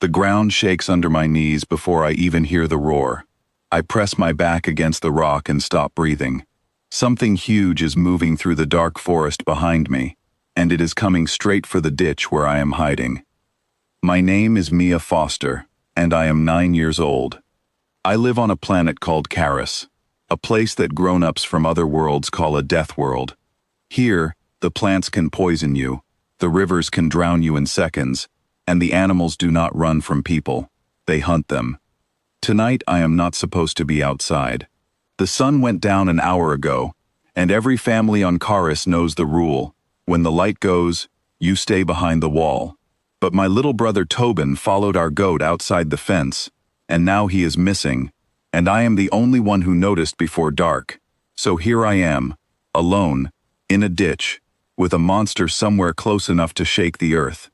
The ground shakes under my knees before I even hear the roar. I press my back against the rock and stop breathing. Something huge is moving through the dark forest behind me, and it is coming straight for the ditch where I am hiding. My name is Mia Foster, and I am 9 years old. I live on a planet called Karis, a place that grown-ups from other worlds call a Deathworld. Here, the plants can poison you, the rivers can drown you in seconds, and the animals do not run from people. They hunt them. Tonight I am not supposed to be outside. The sun went down an hour ago, and every family on Karis knows the rule. When the light goes, you stay behind the wall. But my little brother Tobin followed our goat outside the fence, and now he is missing, and I am the only one who noticed before dark. So here I am, alone, in a ditch, with a monster somewhere close enough to shake the earth.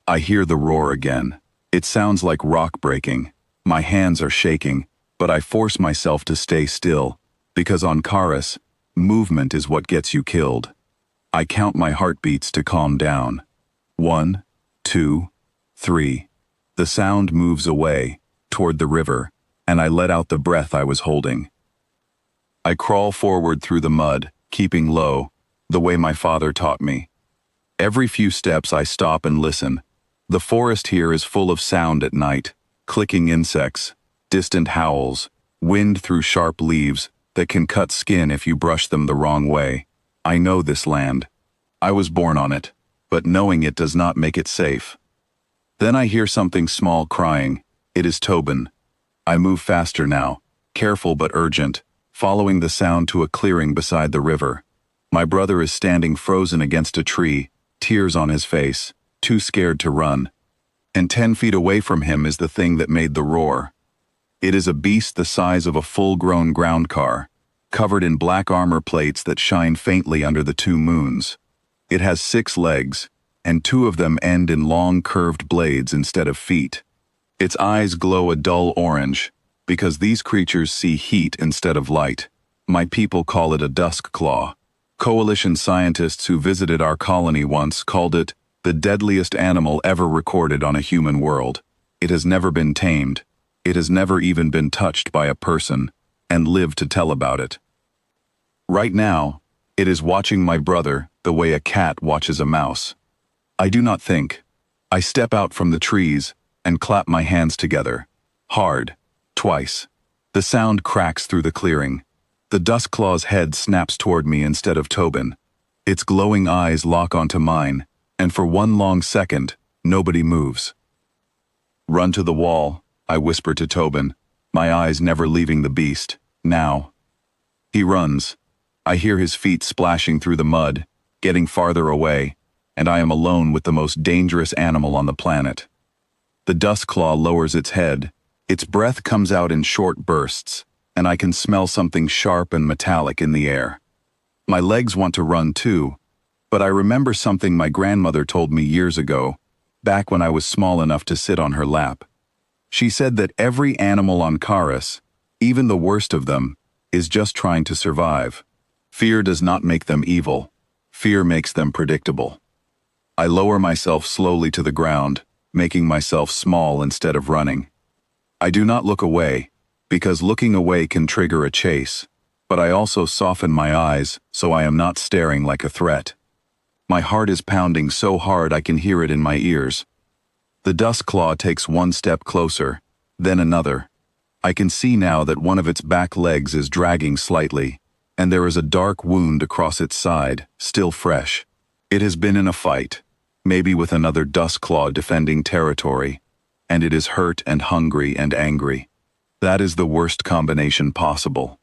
I hear the roar again. It sounds like rock breaking. My hands are shaking, but I force myself to stay still, because on Karis, movement is what gets you killed. I count my heartbeats to calm down. 1, 2, 3. The sound moves away, toward the river, and I let out the breath I was holding. I crawl forward through the mud, keeping low, the way my father taught me. Every few steps I stop and listen. The forest here is full of sound at night, clicking insects, distant howls, wind through sharp leaves that can cut skin if you brush them the wrong way. I know this land. I was born on it, but knowing it does not make it safe. Then I hear something small crying. It is Tobin. I move faster now, careful but urgent, following the sound to a clearing beside the river. My brother is standing frozen against a tree, tears on his face, too scared to run. And 10 feet away from him is the thing that made the roar. It is a beast the size of a full-grown ground car, covered in black armor plates that shine faintly under the 2 moons. It has 6 legs, and 2 of them end in long curved blades instead of feet. Its eyes glow a dull orange, because these creatures see heat instead of light. My people call it a dusk claw. Coalition scientists who visited our colony once called it the deadliest animal ever recorded on a human world. It has never been tamed. It has never even been touched by a person, and lived to tell about it. Right now, it is watching my brother the way a cat watches a mouse. I do not think. I step out from the trees and clap my hands together. Hard. Twice. The sound cracks through the clearing. The duskclaw's head snaps toward me instead of Tobin. Its glowing eyes lock onto mine, and for one long second, nobody moves. Run to the wall, I whisper to Tobin, my eyes never leaving the beast. Now. He runs. I hear his feet splashing through the mud, getting farther away, and I am alone with the most dangerous animal on the planet. The duskclaw lowers its head. Its breath comes out in short bursts, and I can smell something sharp and metallic in the air. My legs want to run too, but I remember something my grandmother told me years ago, back when I was small enough to sit on her lap. She said that every animal on Karis, even the worst of them, is just trying to survive. Fear does not make them evil. Fear makes them predictable. I lower myself slowly to the ground, making myself small instead of running. I do not look away, because looking away can trigger a chase, but I also soften my eyes so I am not staring like a threat. My heart is pounding so hard I can hear it in my ears. The duskclaw takes one step closer, then another. I can see now that one of its back legs is dragging slightly, and there is a dark wound across its side, still fresh. It has been in a fight, maybe with another duskclaw defending territory, and it is hurt and hungry and angry. That is the worst combination possible.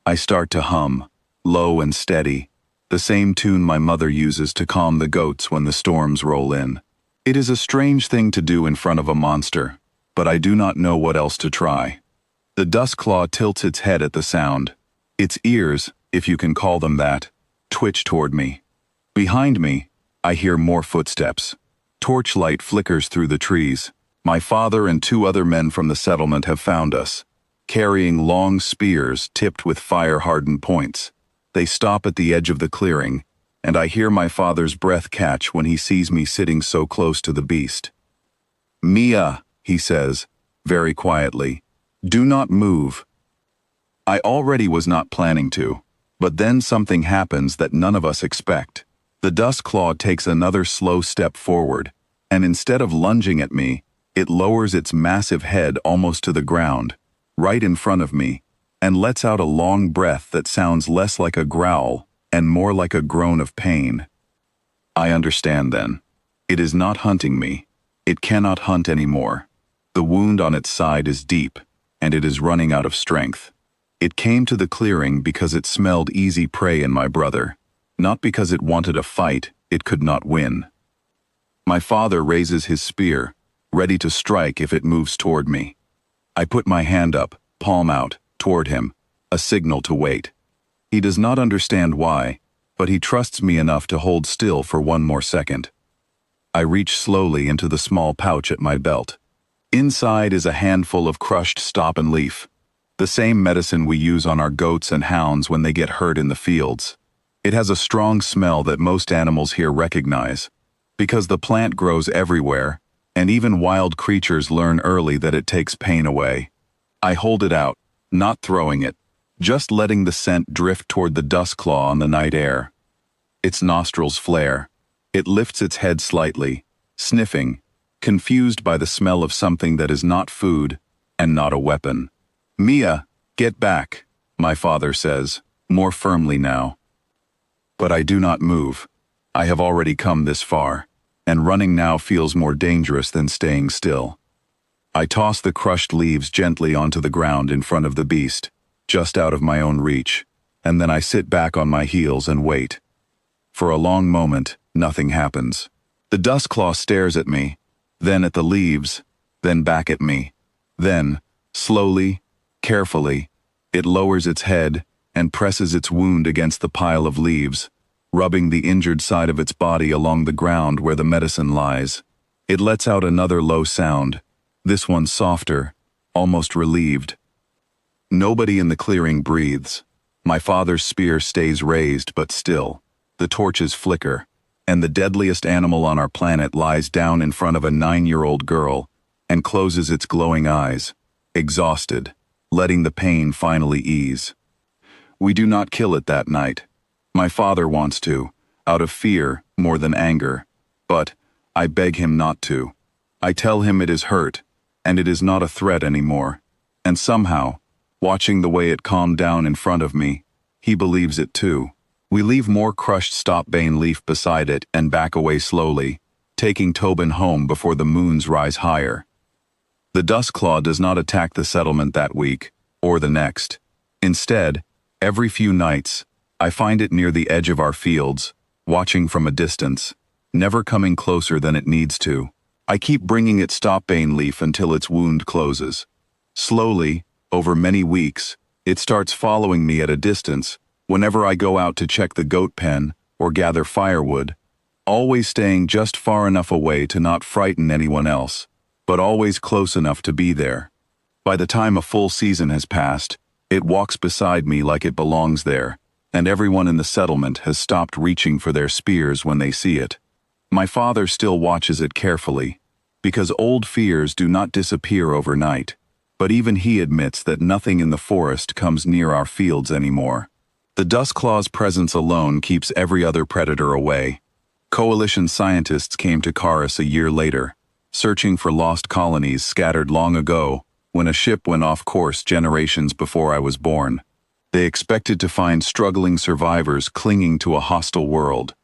I start to hum, low and steady, the same tune my mother uses to calm the goats when the storms roll in. It is a strange thing to do in front of a monster, but I do not know what else to try. The duskclaw tilts its head at the sound. Its ears, if you can call them that, twitch toward me. Behind me, I hear more footsteps. Torchlight flickers through the trees. My father and 2 other men from the settlement have found us, carrying long spears tipped with fire-hardened points. They stop at the edge of the clearing, and I hear my father's breath catch when he sees me sitting so close to the beast. "Mia," he says, very quietly, "do not move." I already was not planning to, but then something happens that none of us expect. The dust claw takes another slow step forward, and instead of lunging at me, it lowers its massive head almost to the ground, right in front of me, and lets out a long breath that sounds less like a growl and more like a groan of pain. I understand then. It is not hunting me. It cannot hunt anymore. The wound on its side is deep, and it is running out of strength. It came to the clearing because it smelled easy prey in my brother, not because it wanted a fight it could not win. My father raises his spear, ready to strike if it moves toward me. I put my hand up, palm out, toward him, a signal to wait. He does not understand why, but he trusts me enough to hold still for one more second. I reach slowly into the small pouch at my belt. Inside is a handful of crushed stop and leaf, the same medicine we use on our goats and hounds when they get hurt in the fields. It has a strong smell that most animals here recognize, because the plant grows everywhere, and even wild creatures learn early that it takes pain away. I hold it out, not throwing it, just letting the scent drift toward the dust claw on the night air. Its nostrils flare. It lifts its head slightly, sniffing, confused by the smell of something that is not food and not a weapon. "Mia, get back," my father says, more firmly now. But I do not move. I have already come this far, and running now feels more dangerous than staying still. I toss the crushed leaves gently onto the ground in front of the beast, just out of my own reach, and then I sit back on my heels and wait. For a long moment, nothing happens. The dust claw stares at me, then at the leaves, then back at me. Then, slowly, carefully, it lowers its head and presses its wound against the pile of leaves, rubbing the injured side of its body along the ground where the medicine lies. It lets out another low sound, this one softer, almost relieved. Nobody in the clearing breathes. My father's spear stays raised but still. The torches flicker, and the deadliest animal on our planet lies down in front of a 9-year-old girl and closes its glowing eyes, exhausted, letting the pain finally ease. We do not kill it that night. My father wants to, out of fear more than anger, but I beg him not to. I tell him it is hurt, and it is not a threat anymore. And somehow, watching the way it calmed down in front of me, he believes it too. We leave more crushed stopbane leaf beside it and back away slowly, taking Tobin home before the moons rise higher. The dust claw does not attack the settlement that week, or the next. Instead, every few nights, I find it near the edge of our fields, watching from a distance, never coming closer than it needs to. I keep bringing it stopbane leaf until its wound closes. Slowly, over many weeks, it starts following me at a distance whenever I go out to check the goat pen or gather firewood, always staying just far enough away to not frighten anyone else, but always close enough to be there. By the time a full season has passed, it walks beside me like it belongs there, and everyone in the settlement has stopped reaching for their spears when they see it. My father still watches it carefully, because old fears do not disappear overnight, but even he admits that nothing in the forest comes near our fields anymore. The dustclaw's presence alone keeps every other predator away. Coalition scientists came to Karis a year later, searching for lost colonies scattered long ago when a ship went off course generations before I was born. They expected to find struggling survivors clinging to a hostile world.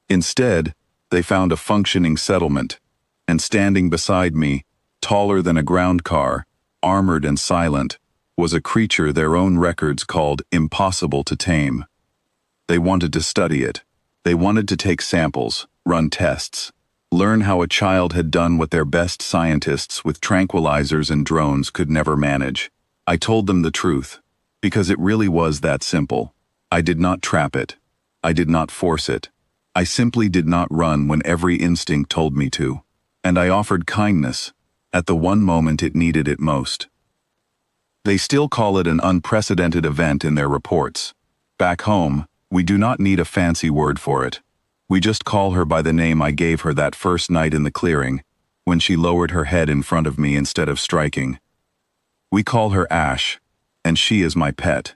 Instead, they found a functioning settlement, and standing beside me, taller than a ground car, armored and silent, was a creature their own records called impossible to tame. They wanted to study it. They wanted to take samples, run tests, learn how a child had done what their best scientists with tranquilizers and drones could never manage. I told them the truth, because it really was that simple. I did not trap it. I did not force it. I simply did not run when every instinct told me to. And I offered kindness at the one moment it needed it most. They still call it an unprecedented event in their reports. Back home, we do not need a fancy word for it. We just call her by the name I gave her that first night in the clearing, when she lowered her head in front of me instead of striking. We call her Ash, and she is my pet.